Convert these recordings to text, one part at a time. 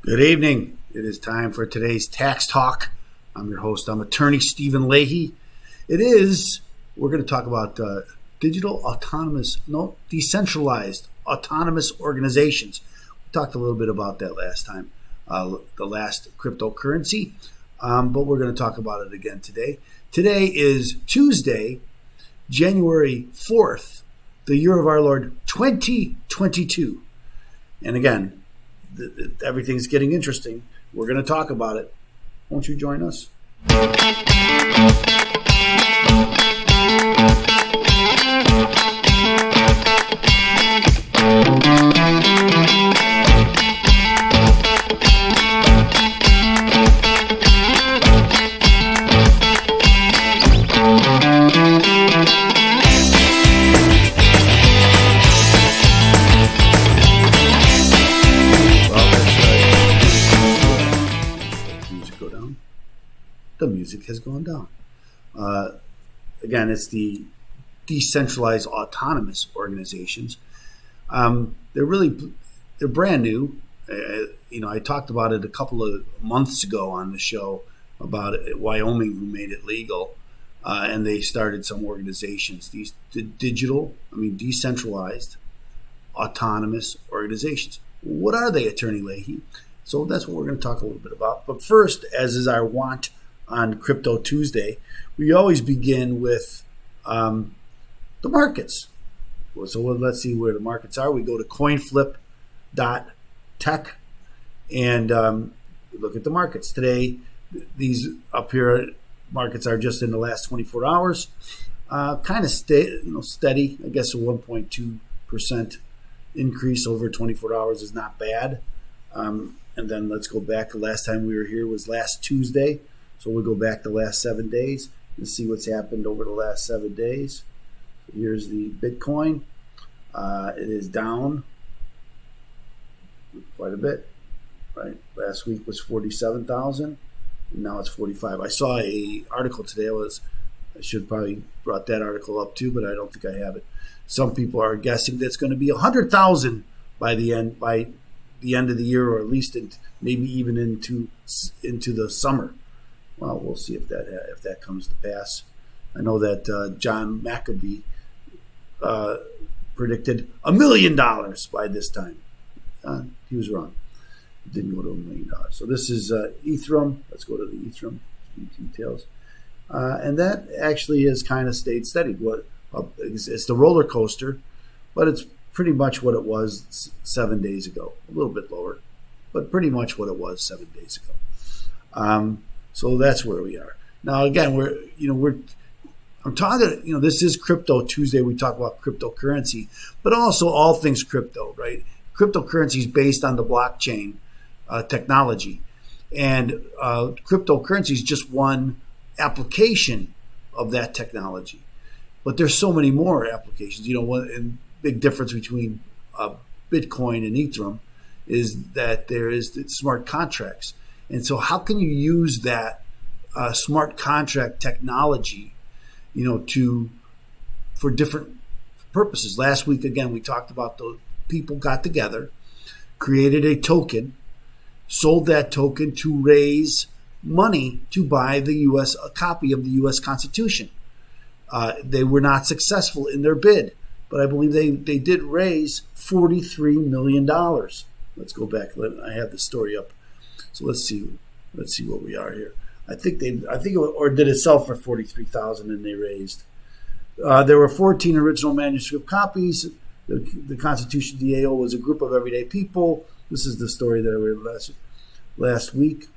Good evening. It is time for today's Tax Talk. I'm your host. I'm attorney Stephen Leahy. We're going to talk about decentralized autonomous organizations. We talked a little bit about that last time, the last cryptocurrency, but we're going to talk about it again today. Today is Tuesday, January 4th, the year of our Lord 2022. And again, everything's getting interesting. We're going to talk about it. Won't you join us? The music has gone down. Again, it's the Decentralized Autonomous Organizations. They're brand new. I talked about it a couple of months ago on the show about Wyoming, who made it legal, and they started some organizations. These decentralized autonomous organizations. What are they, Attorney Leahy? So that's what we're going to talk a little bit about. But first, as is our wont on Crypto Tuesday, we always begin with the markets. So let's see where the markets are. We go to coinflip.tech and look at the markets. Today, these up here markets are just in the last 24 hours. Kind of steady. I guess a 1.2% increase over 24 hours is not bad. And then let's go back. The last time we were here was last Tuesday. So we'll go back the last 7 days and see what's happened over the last 7 days. Here's the Bitcoin. It is down quite a bit. Right, last week was 47,000, and now it's 45. I saw an article today. I should probably brought that article up too, but I don't think I have it. Some people are guessing that it's going to be 100,000 by the end of the year, or at least maybe even into the summer. Well, we'll see if that comes to pass. I know that John McAfee predicted $1 million by this time. He was wrong. It didn't go to $1 million. So this is Ethereum. Let's go to the Ethereum details. And that actually has kind of stayed steady. It's the roller coaster, but it's pretty much what it was 7 days ago. A little bit lower, but pretty much what it was 7 days ago. So that's where we are now. Again, I'm talking. This is Crypto Tuesday. We talk about cryptocurrency, but also all things crypto. Right? Cryptocurrency is based on the blockchain technology, and cryptocurrency is just one application of that technology. But there's so many more applications. One big difference between Bitcoin and Ethereum is that there is the smart contracts. And so how can you use that smart contract technology, for different purposes? Last week, again, we talked about the people got together, created a token, sold that token to raise money to buy a copy of the U.S. Constitution. They were not successful in their bid, but I believe they did raise $43 million. Let's go back. I have the story up. So let's see what we are here. Did it sell for 43,000 and they raised? There were 14 original manuscript copies. The Constitution DAO was a group of everyday people. This is the story that I read last week.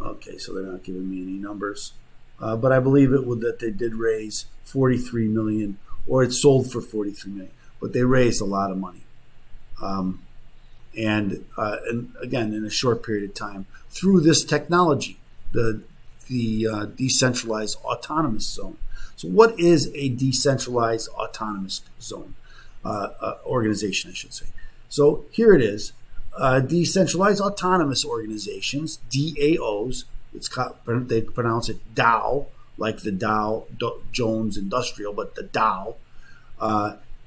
Okay, so they're not giving me any numbers, but I believe that they did raise 43 million, or it sold for 43 million. But they raised a lot of money. And again, in a short period of time, through this technology, the decentralized autonomous zone. So, what is a decentralized autonomous zone organization? I should say. So here it is: decentralized autonomous organizations (DAOs). They pronounce it DAO, like the Dow Jones Industrial, but the DAO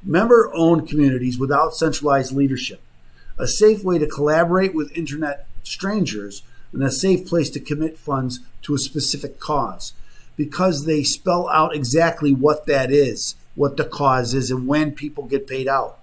member-owned communities without centralized leadership, a safe way to collaborate with internet strangers, and a safe place to commit funds to a specific cause, because they spell out exactly what that is, what the cause is, and when people get paid out.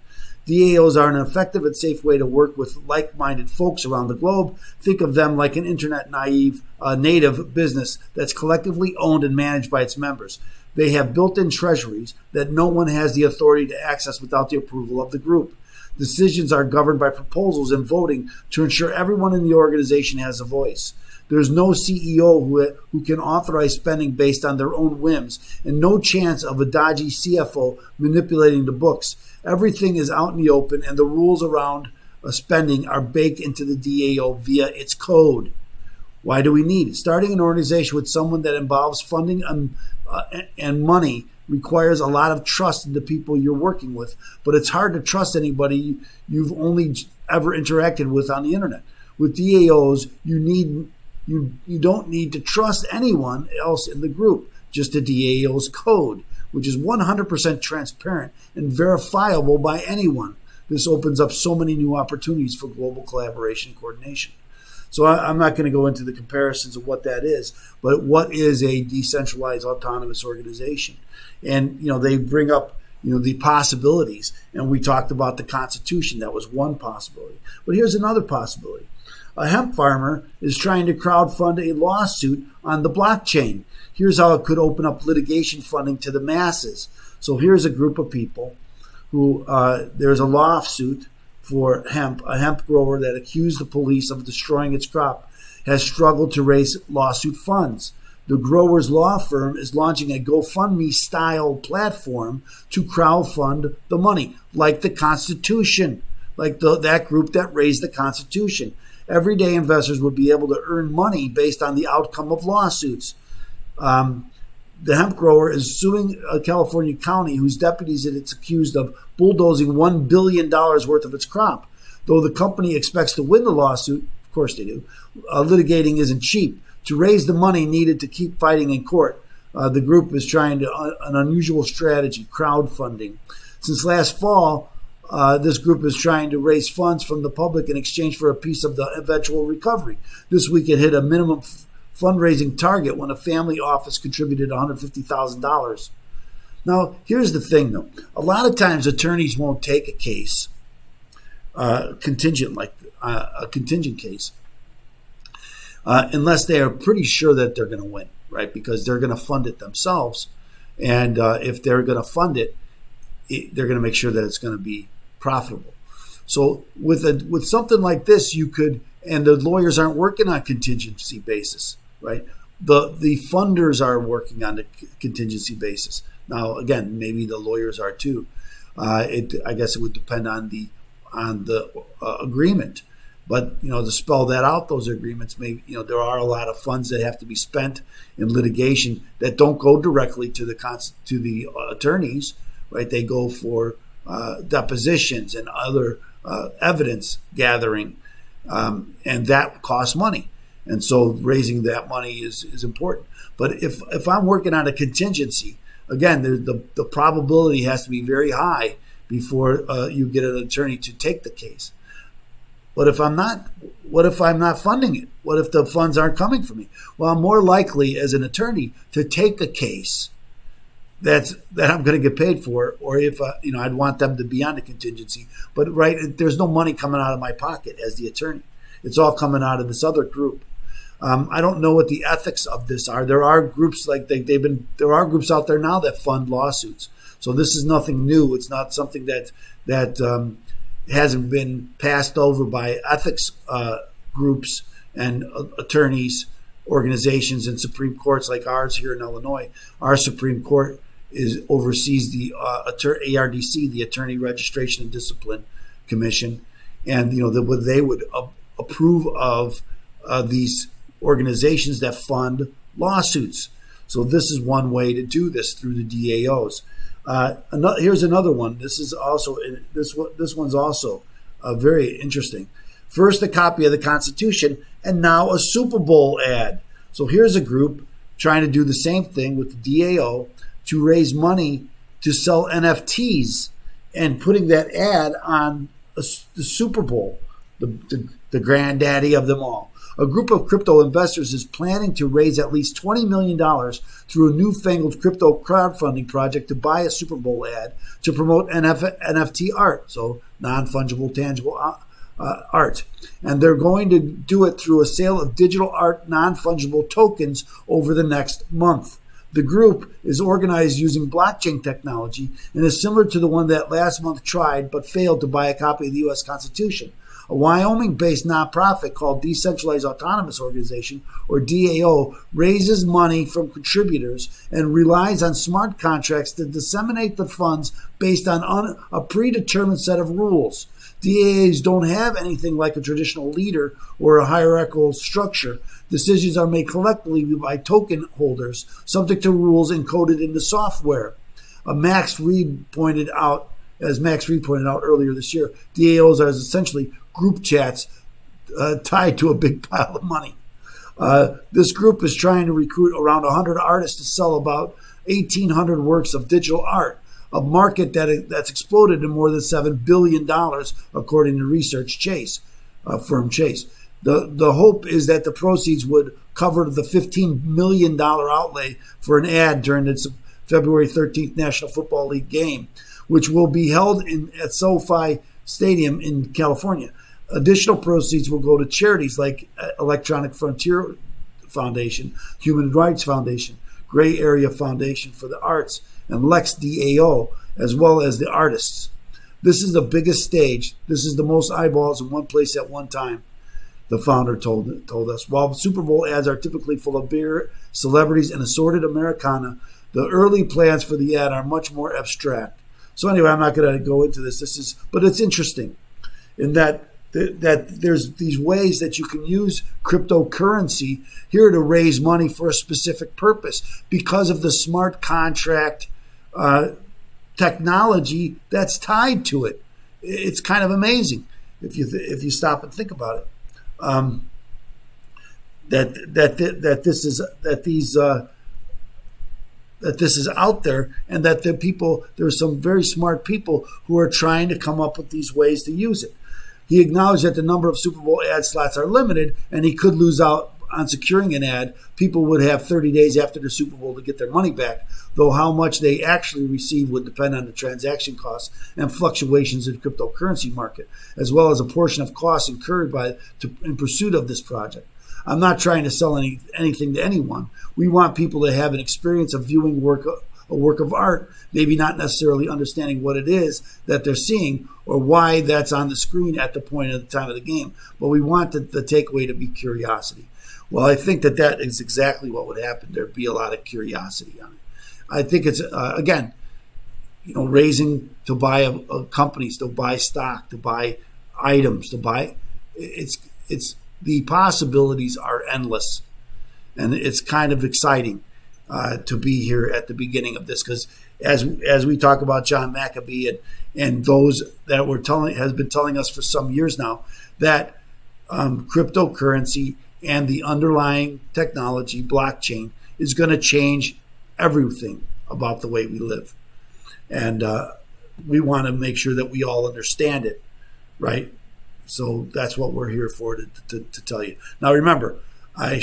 DAOs are an effective and safe way to work with like-minded folks around the globe. Think of them like an internet native business that's collectively owned and managed by its members. They have built-in treasuries that no one has the authority to access without the approval of the group. Decisions are governed by proposals and voting to ensure everyone in the organization has a voice. There's no CEO who can authorize spending based on their own whims, and no chance of a dodgy CFO manipulating the books. Everything is out in the open, and the rules around spending are baked into the DAO via its code. Why do we need it? Starting an organization with someone that involves funding and money requires a lot of trust in the people you're working with, but it's hard to trust anybody you've only ever interacted with on the internet. With DAOs, you don't need to trust anyone else in the group, just the DAO's code, which is 100% transparent and verifiable by anyone. This opens up so many new opportunities for global collaboration and coordination. So I'm not going to go into the comparisons of what that is, but what is a decentralized autonomous organization? And, they bring up, the possibilities. And we talked about the Constitution. That was one possibility. But here's another possibility. A hemp farmer is trying to crowdfund a lawsuit on the blockchain. Here's how it could open up litigation funding to the masses. So here's a group of people who there's a lawsuit for hemp. A hemp grower that accused the police of destroying its crop has struggled to raise lawsuit funds. The grower's law firm is launching a GoFundMe-style platform to crowdfund the money, like the Constitution, like that group that raised the Constitution. Everyday investors would be able to earn money based on the outcome of lawsuits. The hemp grower is suing a California county whose deputies it's accused of bulldozing $1 billion worth of its crop. Though the company expects to win the lawsuit, of course they do, litigating isn't cheap. To raise the money needed to keep fighting in court, the group is trying an unusual strategy, crowdfunding. Since last fall, this group is trying to raise funds from the public in exchange for a piece of the eventual recovery. This week it hit a minimum fundraising target when a family office contributed $150,000. Now, here's the thing, though. A lot of times attorneys won't take a case, a contingent case, unless they are pretty sure that they're going to win, right? Because they're going to fund it themselves. And if they're going to fund it, they're going to make sure that it's going to be profitable. So with something like this, you could, and the lawyers aren't working on contingency basis, right? The funders are working on the contingency basis. Now, again, maybe the lawyers are too. I guess it would depend on the agreement. But, to spell that out, those agreements, maybe, there are a lot of funds that have to be spent in litigation that don't go directly to the attorneys, right? They go for depositions and other evidence gathering, and that costs money. And so raising that money is important. But if I'm working on a contingency, again, the probability has to be very high before you get an attorney to take the case. What if I'm not funding it? What if the funds aren't coming from me? Well, I'm more likely as an attorney to take a case that I'm going to get paid for, or if I'd want them to be on the contingency. But there's no money coming out of my pocket as the attorney. It's all coming out of this other group. I don't know what the ethics of this are. There are groups there are groups out there now that fund lawsuits. So this is nothing new. It's not something that hasn't been passed over by ethics groups and attorneys, organizations, and Supreme Courts like ours here in Illinois. Our Supreme Court oversees the ARDC, the Attorney Registration and Discipline Commission, and they would approve of these organizations that fund lawsuits. So this is one way to do this through the DAOs. Here's another one. This one's also very interesting. First, a copy of the Constitution, and now a Super Bowl ad. So here's a group trying to do the same thing with the DAO to raise money to sell NFTs and putting that ad on the Super Bowl, the granddaddy of them all. A group of crypto investors is planning to raise at least $20 million through a newfangled crypto crowdfunding project to buy a Super Bowl ad to promote NFT art, so non-fungible, tangible art. And they're going to do it through a sale of digital art non-fungible tokens over the next month. The group is organized using blockchain technology and is similar to the one that last month tried but failed to buy a copy of the U.S. Constitution. A Wyoming-based nonprofit called Decentralized Autonomous Organization, or DAO, raises money from contributors and relies on smart contracts to disseminate the funds based on a predetermined set of rules. DAOs don't have anything like a traditional leader or a hierarchical structure. Decisions are made collectively by token holders, subject to rules encoded in the software. As Max Reed pointed out earlier this year, DAOs are essentially group chats tied to a big pile of money. This group is trying to recruit around 100 artists to sell about 1,800 works of digital art, a market that's exploded to more than $7 billion, according to research firm Chase. The hope is that the proceeds would cover the $15 million outlay for an ad during its February 13th National Football League game, which will be held at SoFi Stadium in California. Additional proceeds will go to charities like Electronic Frontier Foundation, Human Rights Foundation, Gray Area Foundation for the Arts, and Lex DAO, as well as the artists. This is the biggest stage. This is the most eyeballs in one place at one time, the founder told us. While Super Bowl ads are typically full of beer, celebrities, and assorted Americana, the early plans for the ad are much more abstract. So anyway, I'm not going to go into this. But it's interesting in that there's these ways that you can use cryptocurrency here to raise money for a specific purpose because of the smart contract technology that's tied to it. It's kind of amazing if you stop and think about it. That this is out there, and that there's some very smart people who are trying to come up with these ways to use it. He acknowledged that the number of Super Bowl ad slots are limited, and he could lose out on securing an ad. People would have 30 days after the Super Bowl to get their money back, though how much they actually receive would depend on the transaction costs and fluctuations in the cryptocurrency market, as well as a portion of costs incurred in pursuit of this project. I'm not trying to sell anything to anyone. We want people to have an experience of viewing a work of art, maybe not necessarily understanding what it is that they're seeing or why that's on the screen at the point of the time of the game. But we want the takeaway to be curiosity. Well, I think that is exactly what would happen. There'd be a lot of curiosity on it. I think it's, again, raising to buy companies, to buy stock, to buy items, it's the possibilities are endless. And it's kind of exciting to be here at the beginning of this, because as we talk about John McAfee and those that has been telling us for some years now that cryptocurrency and the underlying technology, blockchain, is going to change everything about the way we live. And we want to make sure that we all understand it, right? So that's what we're here for, to tell you. Now, remember, I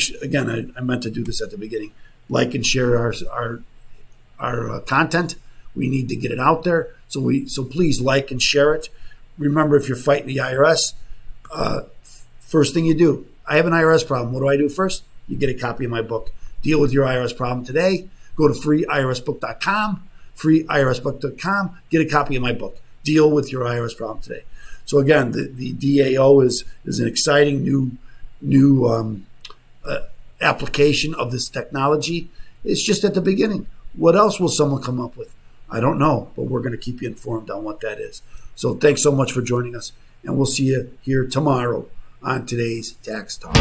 meant to do this at the beginning. Like and share our content. We need to get it out there. So please like and share it. Remember, if you're fighting the IRS, first thing you do, I have an IRS problem. What do I do first? You get a copy of my book. Deal with your IRS problem today. Go to freeirsbook.com, freeirsbook.com. Get a copy of my book. Deal with your IRS problem today. So again, the DAO is an exciting new application of this technology. It's just at the beginning. What else will someone come up with? I don't know, but we're going to keep you informed on what that is. So thanks so much for joining us, and we'll see you here tomorrow on today's Tax Talk.